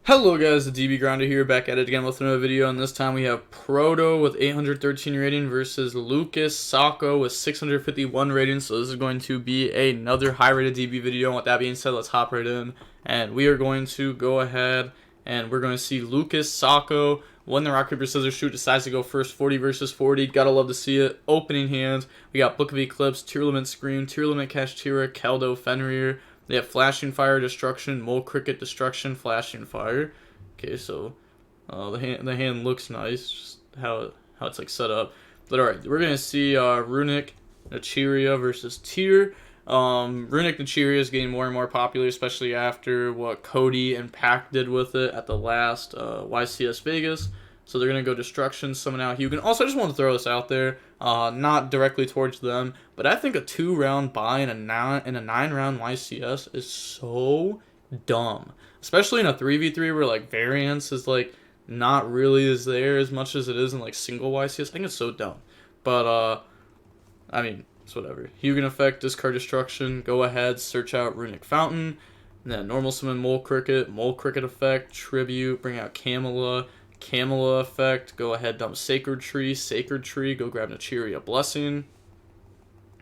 Hello guys, the DB Grinder here, back at it again with another video, and this time we have Proto with 813 rating versus Lucas Sacco with 651 rating, so this is going to be another high rated DB video, and with that being said, let's hop right in, and we are going to go ahead, and we're going to see Lucas Sacco win the rock, paper, scissors, shoot, decides to go first, 40 versus 40, gotta love to see it. Opening hands, we got Book of Eclipse, Tearlament Scream, Tearlament Kashtira, Keldo, Fenrir. They have Flashing Fire, Destruction, Mole Cricket, Destruction, Flashing Fire. Okay, so the hand looks nice, just how it's like set up. But alright, we're gonna see Runick, Naturia versus Tear. Runick Naturia is getting more and more popular, especially after what Cody and Pac did with it at the last YCS Vegas. So they're gonna go Destruction, summon out Hugan. Also, I just want to throw this out there, not directly towards them, but I think a 2-round buy in a 9-round YCS is so dumb, especially in a 3v3 where like variance is like not really as there as much as it is in like single YCS. I think it's so dumb, but I mean it's whatever. Hugan effect, discard Destruction, go ahead, search out Runick Fountain, and then normal summon Mole Cricket effect, tribute, bring out Camilla effect, go ahead, dump Sacred Tree, go grab Naturia Blessing,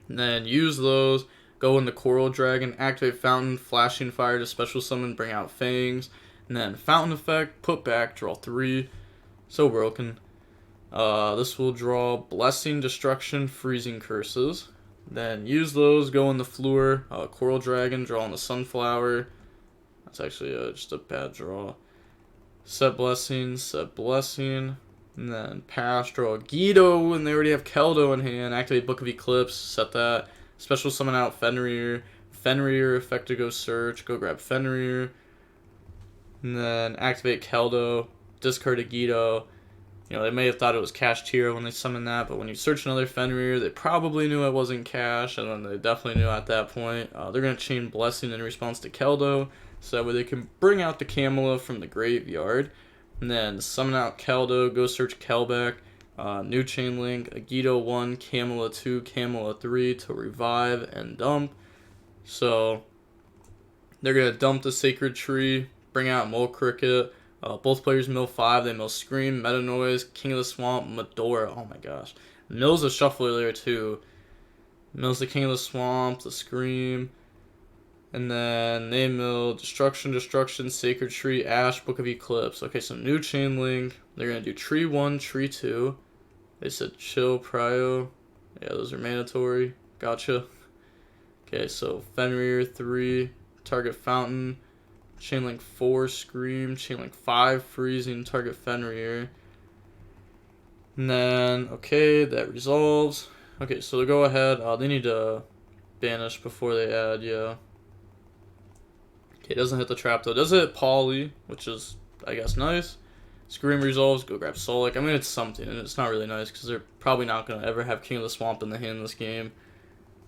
and then use those, go into Coral Dragon, activate Fountain, Flashing Fire to special summon, bring out Fangs, and then Fountain effect, put back, draw 3, so broken. This will draw Blessing, Destruction, Freezing Curses, then use those, go in the Floor, Coral Dragon, draw on the Sunflower, that's actually just a bad draw. Set Blessing, and then pass, draw a YuGiOh, and they already have Keldo in hand. Activate Book of Eclipse, set that. Special summon out Fenrir. Effect to go search, go grab Fenrir. And then activate Keldo, discard a YuGiOh. You know, they may have thought it was Kashtira when they summoned that, but when you search another Fenrir, they probably knew it wasn't Cash, and then they definitely knew at that point. They're going to chain Blessing in response to Keldo, so that way they can bring out the Camilla from the graveyard, and then summon out Keldo, go search Kelbeck, new chain link, a YuGiOh 1, Camilla 2, Camilla 3 to revive and dump. So they're going to dump the Sacred Tree, bring out Mole Cricket. Both players mill 5, they mill Scream, Meta Noise, King of the Swamp, Medora. Oh my gosh. Mills a shuffler there too. Mills the King of the Swamp, the Scream. And then they mill Destruction, Sacred Tree, Ash, Book of Eclipse. Okay, so new chain link. They're going to do Tree 1, Tree 2. They said Chill, Prio. Yeah, those are mandatory. Gotcha. Okay, so Fenrir 3, target Fountain. Chainlink 4, Scream. Chainlink 5, Freezing, target Fenrir. And then, okay, that resolves. Okay, so they'll go ahead. They need to banish before they add, yeah. Okay, it doesn't hit the trap, though. It does hit Polly, which is, I guess, nice. Scream resolves, go grab Solic. I mean, it's something, and it's not really nice, because they're probably not going to ever have King of the Swamp in the hand in this game.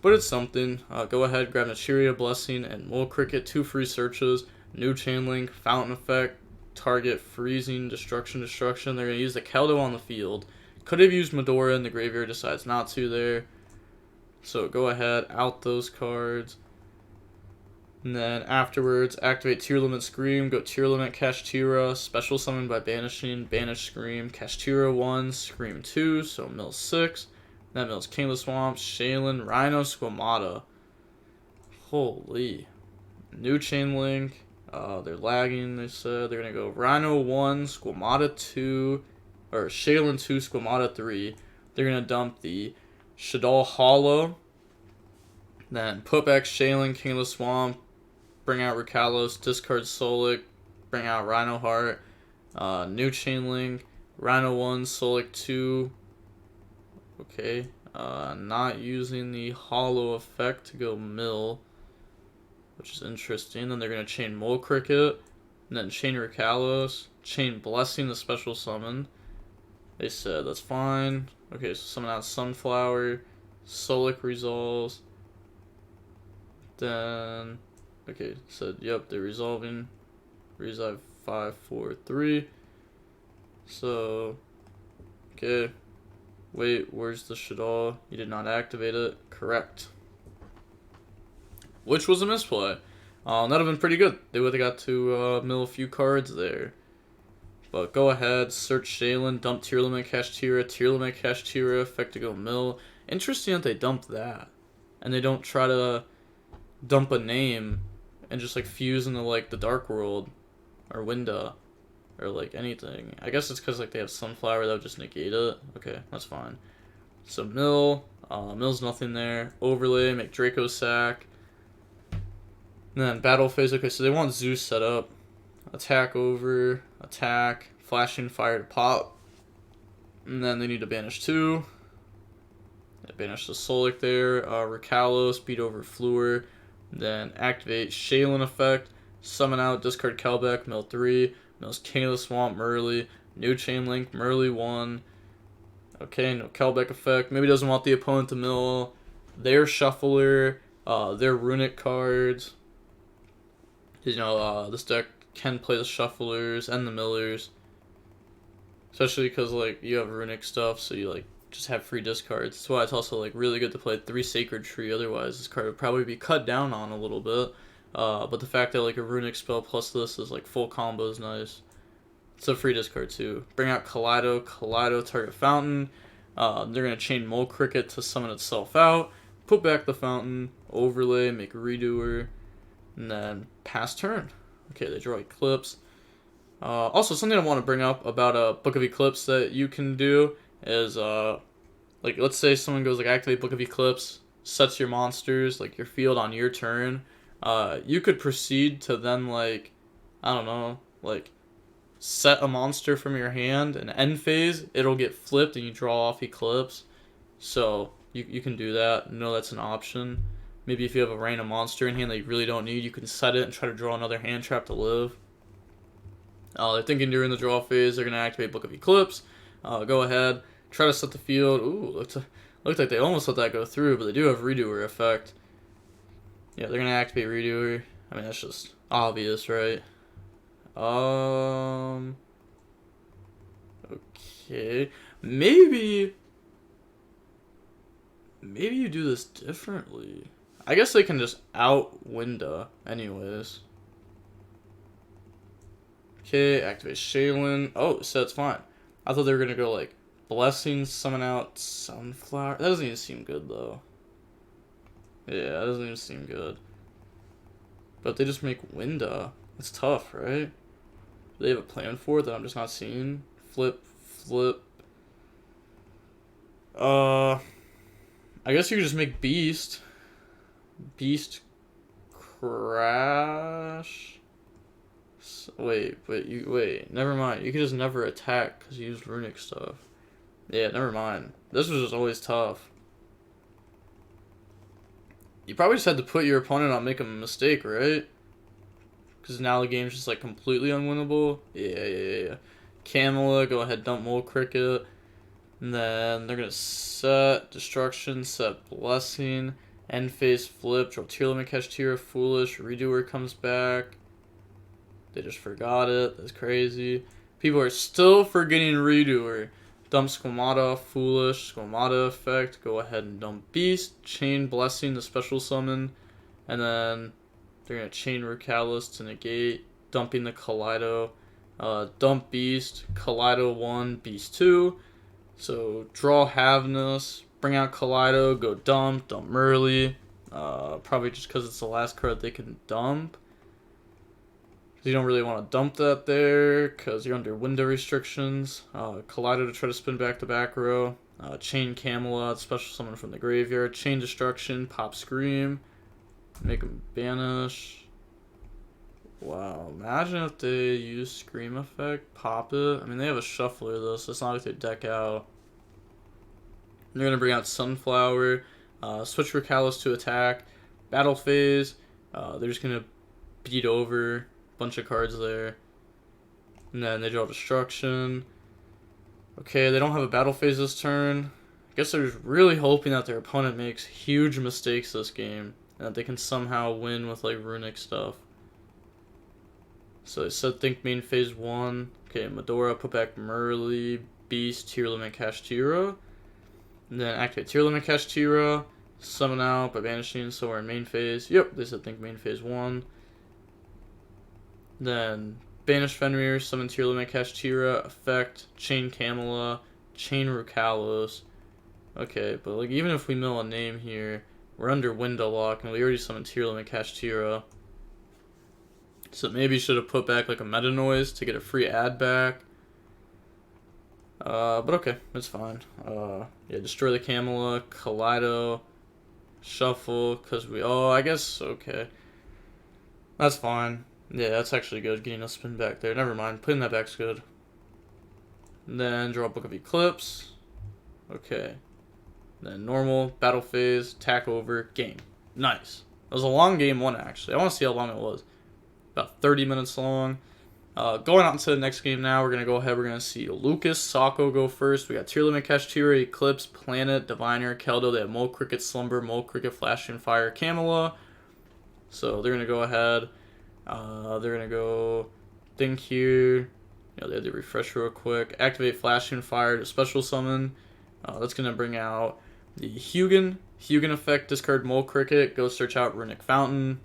But it's something. Go ahead, grab Naturia, Blessing, and Mole Cricket, 2 free searches. New chain link, Fountain effect, target Freezing, Destruction. They're going to use the Keldo on the field. Could have used Medora in the graveyard, decides not to there. So go ahead, out those cards. And then afterwards, activate Tearlament Scream, go Tearlament Kashtira, special summon by banishing, banish Scream, Kashtira 1, Scream 2, so mill 6. That mills King of the Swamp, Shaylin, Rhino, Squamata. Holy. New chain link. They're lagging, they said. They're going to go Rhino 1, Squamata 2, or Shaylin 2, Squamata 3. They're going to dump the Shaddoll Hollow. Then put back Shaylin, King of the Swamp, bring out Rikalos, discard Solic, bring out Rhino Heart. New chain link, Rhino 1, Solic 2. Okay. Not using the Hollow effect to go mill, which is interesting. Then they're going to chain Mole Cricket, and then chain Rikalos, chain Blessing the special summon. They said that's fine. Okay, so summon out Sunflower, Solic resolves. Then, okay, said yep, they're resolving. Resolve 5, 4, 3. So, okay. Wait, where's the Shaddoll? You did not activate it. Correct. Which was a misplay. That'd have been pretty good. They would have got to mill a few cards there. But go ahead, search Shaylin, dump Tearlament, cash Tearlament, cash Tira, effect to go mill. Interesting that they dumped that. And they don't try to dump a name and just like fuse into like the Dark World or Winda or like anything. I guess it's because like they have Sunflower that would just negate it. Okay, that's fine. So mill, mill's nothing there. Overlay, make Draco sack. And then battle phase. Okay, so they want Zeus set up. Attack over, attack, flashing fire to pop. And then they need to banish 2. They banish the Solic there. Recalo, speed over Fluor. Then activate Shaylin effect. Summon out, discard Kelbeck, mill 3. Mills King of the Swamp, Merly. New Chain Link, Merly 1. Okay, no Kelbeck effect. Maybe doesn't want the opponent to mill their Shuffler, their Runick cards. You know, this deck can play the Shufflers and the Millers. Especially because, like, you have Runick stuff, so you, like, just have free discards. That's why it's also, like, really good to play 3 Sacred Tree. Otherwise, this card would probably be cut down on a little bit. But the fact that, like, a Runick spell plus this is, like, full combo is nice. It's a free discard, too. Bring out Kaleido, target Fountain. They're going to chain Mole Cricket to summon itself out. Put back the Fountain. Overlay, make Redoer. And then pass turn. Okay, they draw Eclipse. Also, something I want to bring up about a Book of Eclipse that you can do is, like, let's say someone goes, like, activate Book of Eclipse, sets your monsters, like, your field on your turn. You could proceed to then, like, I don't know, like, set a monster from your hand, and end phase, it'll get flipped and you draw off Eclipse. So, you can do that. No, that's an option. Maybe if you have a random monster in hand that you really don't need, you can set it and try to draw another hand trap to live. They're thinking during the draw phase they're going to activate Book of Eclipse. Go ahead, try to set the field. Ooh, looked like they almost let that go through, but they do have Redoer effect. Yeah, they're going to activate Redoer. I mean, that's just obvious, right? Okay. Maybe you do this differently. I guess they can just out Winda anyways. Okay, activate Shaylin. Oh, so that's fine. I thought they were going to go, like, Blessing, summon out Sunflower. That doesn't even seem good, though. Yeah, that doesn't even seem good. But they just make Winda. It's tough, right? Do they have a plan for it that I'm just not seeing? Flip. I guess you could just make Beast. Beast Crash. Wait, never mind. You could just never attack because you used Runick stuff. Yeah, never mind. This was just always tough. You probably just had to put your opponent on making a mistake, right? Because now the game's just like completely unwinnable. Yeah. Camilla, go ahead, dump Mole Cricket. And then they're gonna set Destruction, set Blessing, end phase flip, draw Tearlament, catch Tira, Foolish, Redoer comes back. They just forgot it. That's crazy. People are still forgetting Redoer. Dump Squamata, Foolish, Squamata effect. Go ahead and dump Beast. Chain Blessing, the special summon. And then they're going to chain Rucalis to negate. Dumping the Kaleido. Dump Beast. Kaleido 1, Beast 2. So draw Havnus. Bring out Kaleido. Go dump. Dump Merly. Probably just because it's the last card they can dump. You don't really want to dump that there because you're under window restrictions. Kaleido to try to spin back to back row. Chain Camelot, special summon from the graveyard. Chain Destruction, pop Scream. Make them banish. Wow, imagine if they use Scream effect, pop it. I mean, they have a Shuffler though, so it's not like they deck out. They're going to bring out Sunflower. Switch Rucalis to attack. Battle phase. They're just going to beat over bunch of cards there. And then they draw Destruction. Okay, they don't have a battle phase this turn. I guess they're just really hoping that their opponent makes huge mistakes this game and that they can somehow win with like Runick stuff. So they said think main phase 1. Okay, Medora, put back Merly, Beast, Tearlament, Kashtira. And then activate Tearlament, Kashtira. Summon out by banishing, so we're in main phase. Yep, they said think main phase 1. Then banish Fenrir, summon Tearlament, cast Tira, effect, chain Camilla, chain Rukalos. Okay, but like even if we mill a name here, we're under window lock, and we already summoned Tearlament, cast Tira. So maybe should have put back like a meta noise to get a free ad back. But okay, it's fine. Yeah, destroy the Camilla, Kaleido, shuffle, cause I guess, okay. That's fine. Yeah, that's actually good, getting a spin back there. Never mind, putting that back's good. And then draw a Book of Eclipse. Okay. Then normal, battle phase, attack over, game. Nice. It was a long game one, actually. I want to see how long it was. About 30 minutes long. Going on to the next game now, we're going to go ahead. We're going to see Lucas, Sako go first. We got Tearlament, Kashtira, Eclipse, Planet, Diviner, Keldo. They have Mole Cricket, Slumber, Mole Cricket, Flashing Fire, Camilla. So they're going to go ahead. They're going to go think here. You know, they have to refresh real quick. Activate Flashing Fire to special summon. That's going to bring out the Hugin. Hugin effect, discard Mole Cricket. Go search out Runick Fountain.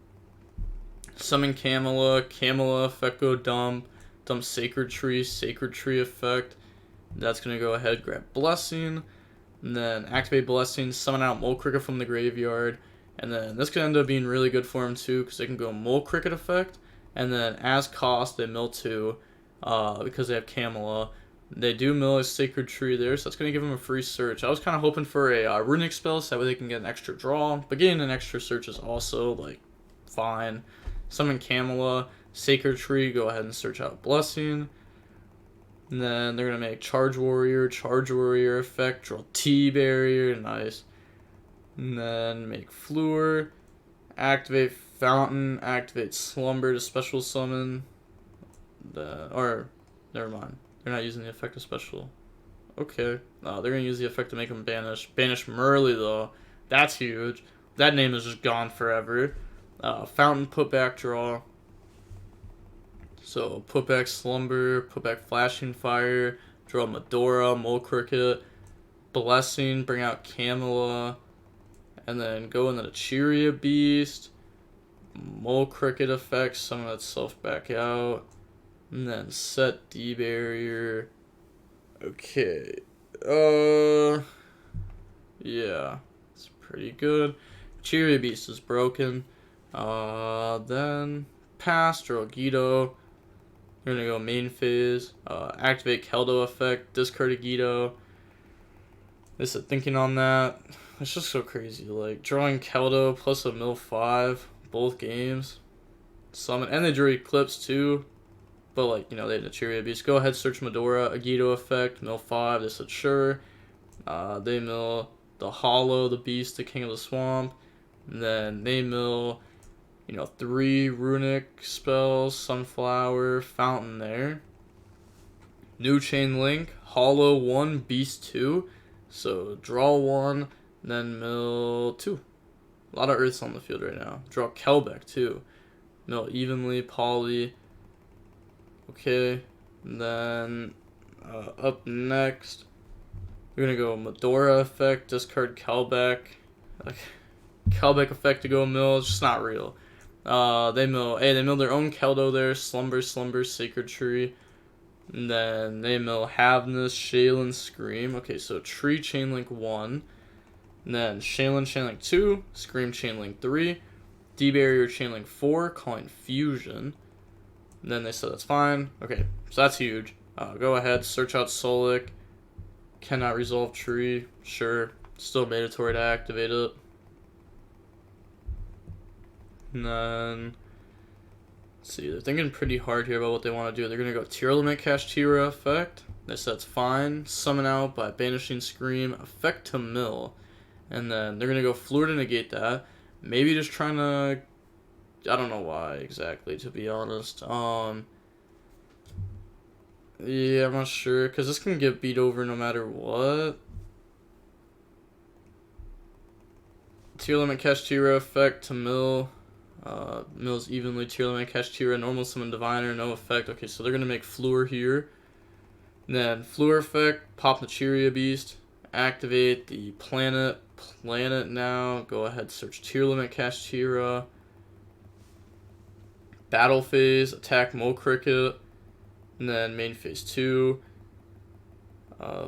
Summon Camilla. Camilla effect, go dump. Dump Sacred Tree. Sacred Tree effect. That's going to go ahead, grab Blessing. And then activate Blessing. Summon out Mole Cricket from the graveyard. And then this could end up being really good for them too, because they can go Mole Cricket effect. And then as cost, they mill 2 because they have Camilla. They do mill a Sacred Tree there, so that's going to give them a free search. I was kind of hoping for a Runick spell, so that way they can get an extra draw. But getting an extra search is also, like, fine. Summon Camilla, Sacred Tree, go ahead and search out Blessing. And then they're going to make Charge Warrior effect, draw T-Barrier, nice. And then make Fluor, activate Fountain, activate Slumber to special summon. Never mind. They're not using the effect of special. Okay. They're going to use the effect to make them banish. Banish Merly, though. That's huge. That name is just gone forever. Fountain, put back, draw. So, put back Slumber, put back Flashing Fire, draw Medora, Mole Cricket, Blessing, bring out Camilla, and then go into the Naturia Beast, Mole Cricket effect, summon itself back out. And then set D barrier. Okay. Yeah. It's pretty good. Cheery Beast is broken. Then pass, draw YuGiOh. We're gonna go main phase. Activate Keldo effect, discard a YuGiOh. This is thinking on that. It's just so crazy. Like drawing Keldo plus a mill 5 both games. Summon, and they drew Eclipse too. But, like, you know, they have Naturia Beast. Go ahead, search Medora, a YuGiOh effect, mill 5, they said sure. They mill the Hollow, the Beast, the King of the Swamp. And then they mill, you know, 3 Runick spells, Sunflower, Fountain there. New Chain Link, Hollow 1, Beast 2. So, draw 1, then mill 2. A lot of Earths on the field right now. Draw Kelbeck, too. Mill Evenly, Poly. Okay, and then up next, we're going to go Medora effect, discard Kelbeck. Like, Kelbeck effect to go mill, it's just not real. They mill their own Keldo there, Slumber, Sacred Tree. And then they mill Havness, Shaylin, Scream. Okay, so Tree Chainlink 1. And then Shaylin Chainlink 2, Scream Chainlink 3, D-Barrier Chainlink 4, calling Fusion. And then they said that's fine. Okay, so that's huge. Go ahead, search out Solic. Cannot resolve Tree. Sure. Still mandatory to activate it. And then, let's see, they're thinking pretty hard here about what they want to do. They're going to go Tearlament, Kashtira effect. They said it's fine. Summon out by banishing Scream. Effect to mill. And then they're going to go Fluor to negate that. Maybe just trying to... I don't know why exactly, to be honest. Yeah, I'm not sure, because this can get beat over no matter what. Tearlament Kashtira effect to mill. Mills evenly. Tearlament Kashtira, normal summon Diviner, no effect. Okay, so they're going to make Fluor here. And then Fluor effect, pop Naturia Beast. Activate the Planet now. Go ahead, search Tearlament Kashtira. battle phase, attack Mole Cricket, and then main phase 2.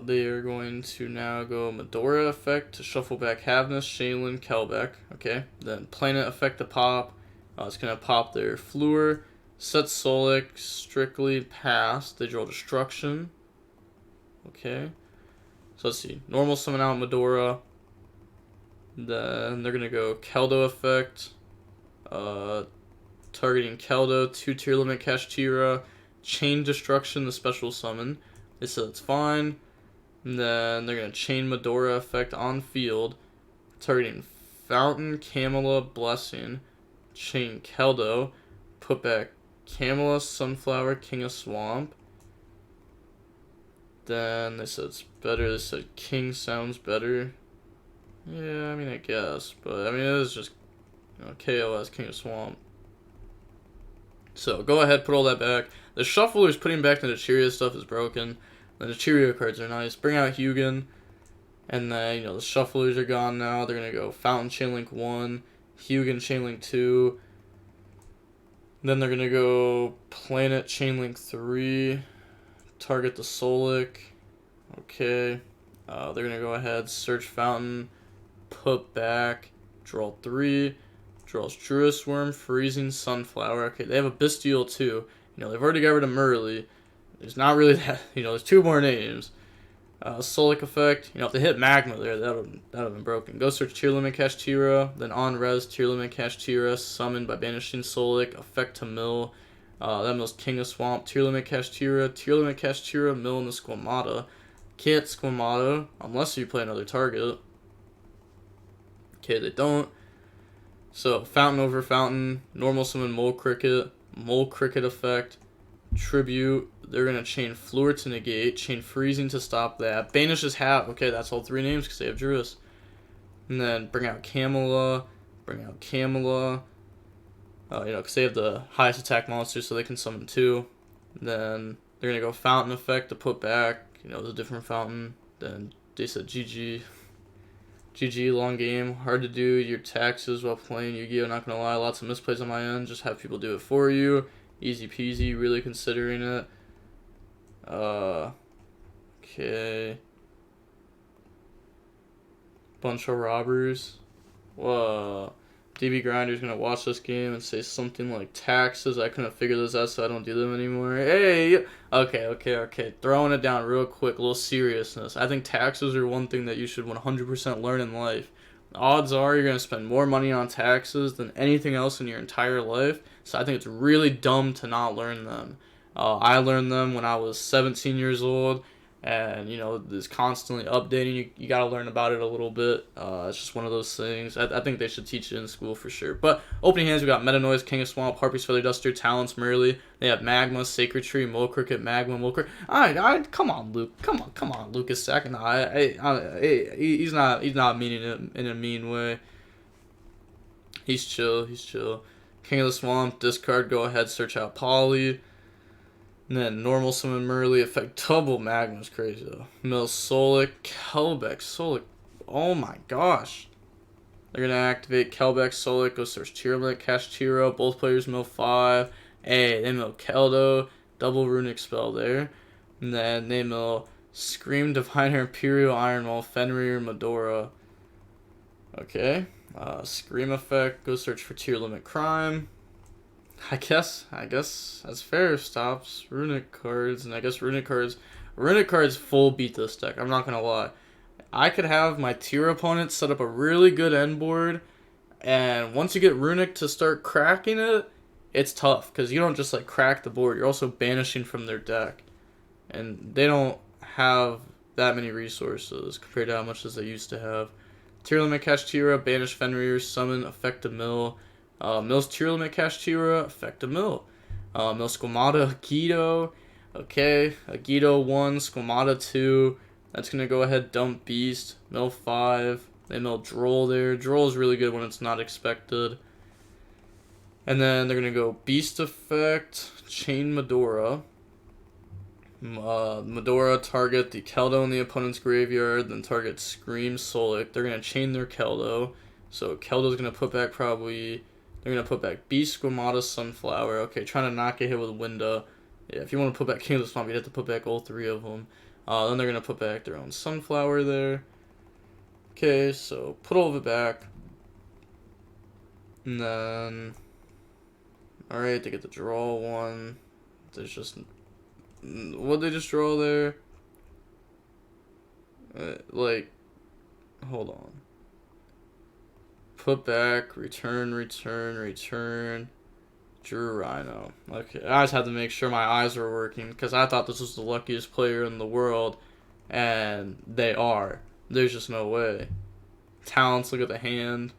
They are going to now go Medora effect to shuffle back Havnus, Shaylin, Kelbeck. Okay, then Planet effect to pop. It's going to pop their Fleur. Set Solic, strictly pass. They draw Destruction. Okay, so let's see. Normal summon out Medora. Then they're going to go Keldo effect. Targeting Keldo, 2 Tearlament Kashtira. Chain Destruction, the special summon. They said it's fine. And then they're going to chain Medora effect on field. Targeting Fountain, Camilla, Blessing. Chain Keldo. Put back Camilla, Sunflower, King of Swamp. Then they said it's better. They said King sounds better. Yeah, I mean, I guess. But, I mean, it is just, you know, KOS, King of Swamp. So, go ahead, put all that back. The Shuffler's putting back the Naturia stuff is broken. The Naturia cards are nice. Bring out Hugin. And then, you know, the Shufflers are gone now. They're going to go Fountain Chainlink 1, Hugin Chainlink 2. Then they're going to go Planet Chainlink 3. Target the Solic. Okay. They're going to go ahead, search Fountain, put back, draw 3. Draws Druis Worm, Freezing, Sunflower. Okay, they have a Bestial too. You know, they've already got rid of Murley. There's not really that. You know, there's 2 more names. Solic effect. You know, if they hit Magma there, that would have been broken. Go search Tearlament Kashtira. Then on res Tearlament Kashtira. Summoned by banishing Solic. Effect to mill. That mill's King of Swamp. Tearlament Kashtira. Tearlament Kashtira. Mill in the Squamata. Can't Squamata unless you play another target. Okay, they don't. So, Fountain over Fountain, normal summon Mole Cricket effect, Tribute, they're going to chain Fleur to negate, chain Freezing to stop that, Banishes Hat, okay, that's all 3 names because they have Druis. And then bring out Camilla, you know, because they have the highest attack monster so they can summon 2. And then they're going to go Fountain effect to put back, you know, it's a different Fountain. Then they said GG. GG, long game, hard to do your taxes while playing YuGiOh, not gonna lie, lots of misplays on my end, just have people do it for you, easy peasy, really considering it. Okay. Bunch of robbers. Whoa. DB Grinder's gonna watch this game and say something like taxes. I couldn't figure this out, so I don't do them anymore. Hey! Okay. Throwing it down real quick, a little seriousness. I think taxes are one thing that you should 100% learn in life. Odds are you're gonna spend more money on taxes than anything else in your entire life, so I think it's really dumb to not learn them. I learned them when I was 17 years old. And, you know, it's constantly updating. You got to learn about it a little bit. It's just one of those things. I think they should teach it in school for sure. But opening hands, we got Meta Noise, King of Swamp, Harpy's Feather Duster, Talents, Murley. They have Magma, Sacred Tree, Mole Cricket, Magma, Mole Cricket. Come on, Luke. Come on, Lucas Sack. He's not meaning it in a mean way. He's chill. King of the Swamp, discard, go ahead, search out Polly. And then normal summon Murley, effect double Magma's crazy though. Mill Solic, Kelbeck, Solic. Oh my gosh. They're gonna activate Kelbeck, Solic, go search Tearlament, Kashtira, both players mill 5. Hey, they mill Keldo, double runic spell there. And then they mill Scream, Diviner, Imperial, Ironwall, Fenrir, Medora. Okay. Scream effect, go search for Tearlament Crime. I guess that's fair. Stops Runic cards, and I guess Runic cards full beat this deck. I'm not gonna lie. I could have my tier opponent set up a really good end board, and once you get Runic to start cracking it, it's tough because you don't just like crack the board. You're also banishing from their deck, and they don't have that many resources compared to how much as they used to have. Tearlament Kashtira, banish Fenrir, summon, effect a mill. Mill's Tearlament Kashtira, effect a mill. Mill Squamata, YuGiOh. Okay, YuGiOh 1, Squamata 2. That's going to go ahead, dump Beast. Mill 5. They mill Droll there. Droll is really good when it's not expected. And then they're going to go Beast effect, chain Medora. Medora target the Keldo in the opponent's graveyard, then target Scream Solic. They're going to chain their Keldo. So Keldo's going to put back probably... They're They're going to put back Beast, Squamata, Sunflower. Okay, trying to not get hit with Winda. Yeah, if you want to put back King of the Swamp, you'd have to put back all 3 of them. Then they're going to put back their own Sunflower there. Okay, so put all of it back. And then... Alright, they get to draw 1. There's just... What'd they just draw there? Like... Hold on. Put back, return, return, return. Drew Rhino. Okay, I just had to make sure my eyes were working because I thought this was the luckiest player in the world, and they are. There's just no way. Talents, look at the hand.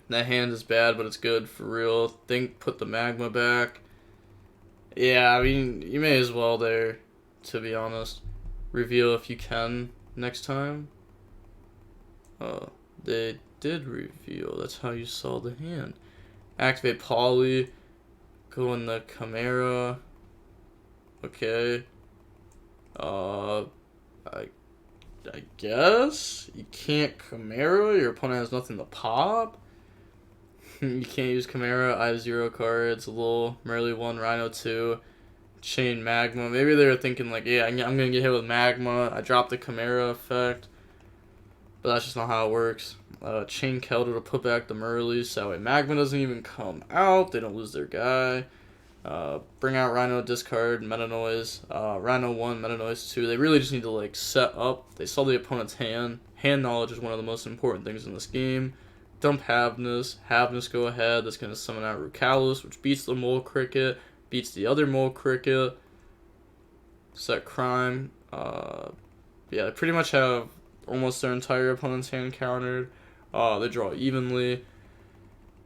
That hand is bad, but it's good for real. Think, put the magma back. Yeah, I mean, you may as well there, to be honest. Reveal if you can next time. They did reveal. That's how you saw the hand. Activate Poly. Go in the Chimera. Okay. I guess you can't Chimera. Your opponent has nothing to pop. You can't use Chimera. I have 0 cards. Lul. Merly 1. Rhino 2. Chain Magma. Maybe they were thinking like, yeah, I'm gonna get hit with Magma. I dropped the Chimera effect. But that's just not how it works. Chain Keldor to put back the Merleys, so that way Magma doesn't even come out. They don't lose their guy. Bring out Rhino, discard, Meta Noise. Rhino 1, Meta Noise 2. They really just need to like set up. They saw the opponent's hand. Hand knowledge is one of the most important things in this game. Dump Havnus. Havnus go ahead. That's going to summon out Rukalos, which beats the Mole Cricket. Beats the other Mole Cricket. Set Crime. Yeah, they pretty much have almost their entire opponent's hand countered. They draw evenly.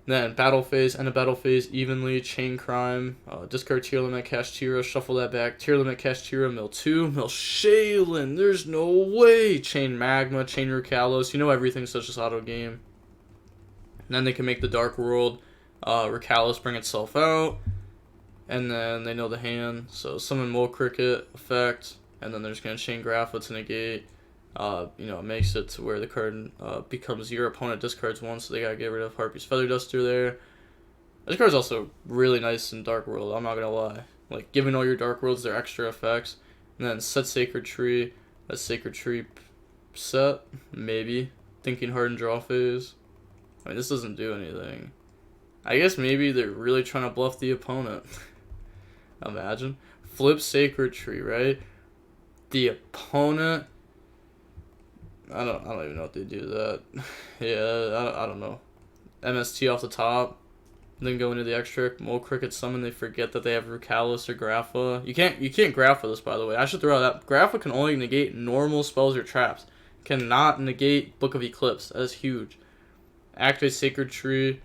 Then battle phase, end of battle phase evenly. Chain Crime. Discard Tearlament, cast Tira, shuffle that back. Tearlament, cast Tira, mill 2. Mill Shaylin. There's no way. Chain Magma, Chain Rukalos. You know everything's such as auto game. And then they can make the Dark World. Rukalos bring itself out. And then they know the hand. So summon Mole Cricket effect. And then they're just going to Chain Grapha to negate. It makes it to where the card becomes your opponent discards 1, so they gotta get rid of Harpy's Feather Duster there. This card's also really nice in Dark World, I'm not gonna lie. Like, giving all your Dark Worlds their extra effects. And then set Sacred Tree. That Sacred Tree set, maybe. Thinking Hard and Draw phase. I mean, this doesn't do anything. I guess maybe they're really trying to bluff the opponent. Imagine. Flip Sacred Tree, right? The opponent... I don't even know what they do that. Yeah, I don't know. MST off the top, then go into the extra Mole Cricket summon. They forget that they have Rukalos or Grapha. You can't Grapha this, by the way. I should throw out that Grapha can only negate normal spells or traps. Cannot negate Book of Eclipse. That is huge. Activate Sacred Tree,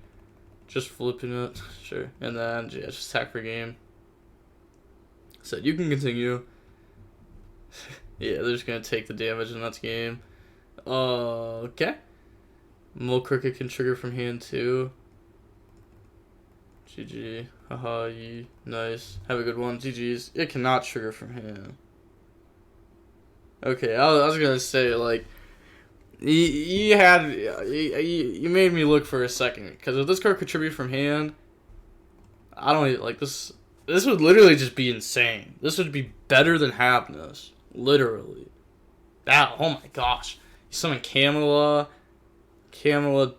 just flipping it, sure, and then yeah, just attack for game. Said you can continue. Yeah, they're just gonna take the damage in that game. Okay. Mole Cricket can trigger from hand too. GG. Haha, ye. Nice. Have a good one. GG's. It cannot trigger from hand. Okay, I was gonna say, like, you made me look for a second. Because if this card could tribute from hand, I don't even, like, this would literally just be insane. This would be better than Havnus. Literally. That, oh my gosh. You summon Camilla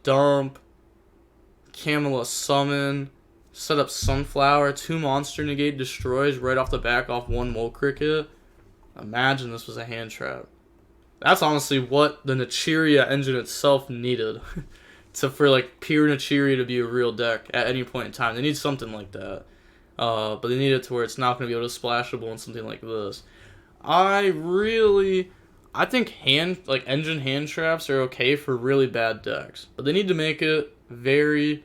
dump, Camilla summon, set up Sunflower, 2 monster negate destroys right off the back off 1 Mole Cricket. Imagine this was a hand trap. That's honestly what the Naturia engine itself needed. For like pure Naturia to be a real deck at any point in time. They need something like that. But they need it to where it's not going to be able to splashable in something like this. I think engine hand traps are okay for really bad decks, but they need to make it very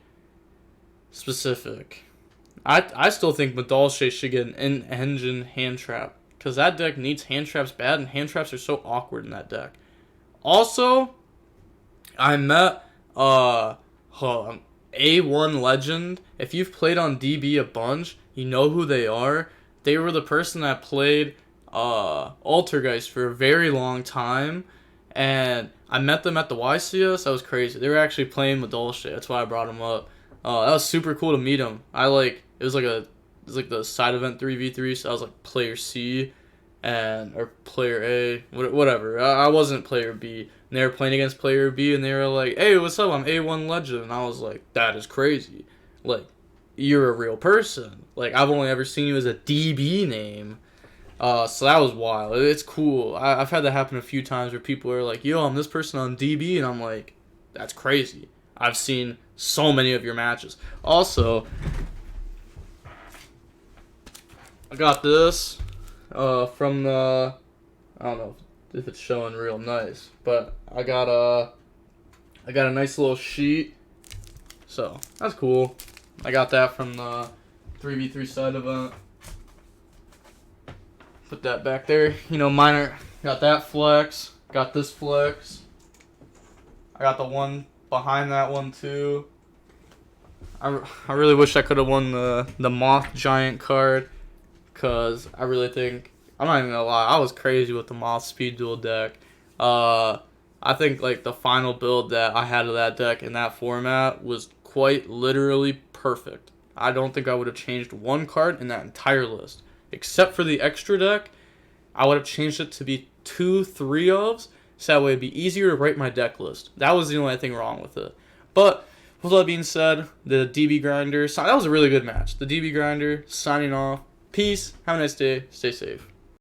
specific. I still think Madolche should get an engine hand trap because that deck needs hand traps bad, and hand traps are so awkward in that deck. Also, I met A1 Legend. If you've played on DB a bunch, you know who they are. They were the person that played Altergeist for a very long time, and I met them at the YCS. That was crazy. They were actually playing Madolche. That's why I brought them up. That was super cool to meet him. It was like the side event 3v3, so I was like player C or player A, whatever. I wasn't player B. And they were playing against player B, and they were like, "Hey, what's up? I'm A1 Legend." And I was like, "That is crazy. Like, you're a real person. Like, I've only ever seen you as a DB name." So that was wild. It's cool. I've had that happen a few times where people are like, "Yo, I'm this person on DB," and I'm like, "That's crazy. I've seen so many of your matches." Also, I got this from the, I don't know if it's showing real nice, but I got a nice little sheet, so that's cool. I got that from the 3v3 side event. Put that back there. You know, got that flex, got this flex. I got the one behind that one too. I really wish I could have won the Moth Giant card, because I really think, I'm not even gonna lie, I was crazy with the Moth Speed Duel deck. I think like the final build that I had of that deck in that format was quite literally perfect. I don't think I would have changed one card in that entire list. Except for the extra deck, I would have changed it to be 2 3-ofs, so that way it'd be easier to write my deck list. That was the only thing wrong with it. But with that being said, the DB Grinder, that was a really good match. The DB Grinder signing off. Peace. Have a nice day. Stay safe.